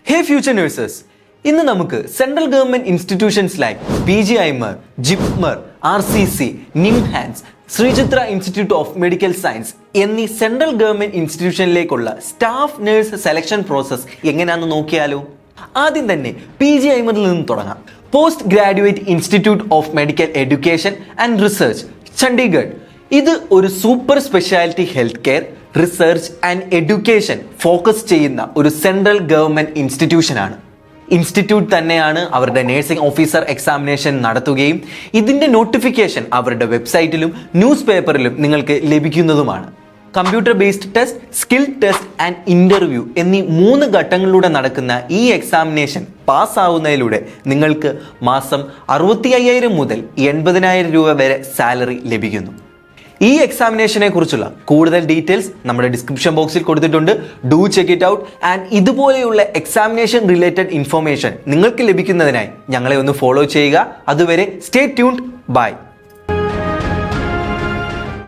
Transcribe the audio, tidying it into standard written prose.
Hey future nurses! ഇന്ന് നമുക്ക് central government institutions like PGIMer, JIPMER, RCC, NIMHANS, Sree Chitra institute of medical science എന്നീ central government ഇൻസ്റ്റിറ്റ്യൂഷനിലേക്കുള്ള staff nurse selection process എങ്ങനെയാണെന്ന് നോക്കിയാലോ. ആദ്യം തന്നെ PGIMEറിൽ നിന്ന് തുടങ്ങാം. Post graduate institute of medical education and research, Chandigarh. ഇത് ഒരു super speciality health care, research and education focus ചെയ്യുന്ന ഒരു സെൻട്രൽ ഗവൺമെന്റ് ഇൻസ്റ്റിറ്റ്യൂഷൻ ആണ്. ഇൻസ്റ്റിറ്റ്യൂട്ട് തന്നെയാണ് അവരുടെ നഴ്സിംഗ് ഓഫീസർ എക്സാമിനേഷൻ നടത്തുകയും ഇതിന്റെ നോട്ടിഫിക്കേഷൻ അവരുടെ വെബ്സൈറ്റിലും ന്യൂസ് പേപ്പറിലും നിങ്ങൾക്ക് ലഭിക്കുന്നതുമാണ്. Computer based test, skill test and interview എന്നീ 3 ഘട്ടങ്ങളിലൂടെ നടക്കുന്ന ഈ എക്സാമിനേഷൻ പാസ്സാവുന്നതിലൂടെ നിങ്ങൾക്ക് മാസം 65,000 മുതൽ 80,000 രൂപ വരെ സാലറി ലഭിക്കുന്നു. ഈ എക്സാമിനേഷനെ കുറിച്ചുള്ള കൂടുതൽ ഡീറ്റെയിൽസ് നമ്മുടെ ഡിസ്ക്രിപ്ഷൻ ബോക്സിൽ കൊടുത്തിട്ടുണ്ട്. Do check it out. And ഇതുപോലെയുള്ള എക്സാമിനേഷൻ റിലേറ്റഡ് ഇൻഫർമേഷൻ നിങ്ങൾക്ക് ലഭിക്കുന്നതിനായി ഞങ്ങളെ ഒന്ന് ഫോളോ ചെയ്യുക. അതുവരെ സ്റ്റേ ട്യൂൺഡ്. ബൈ.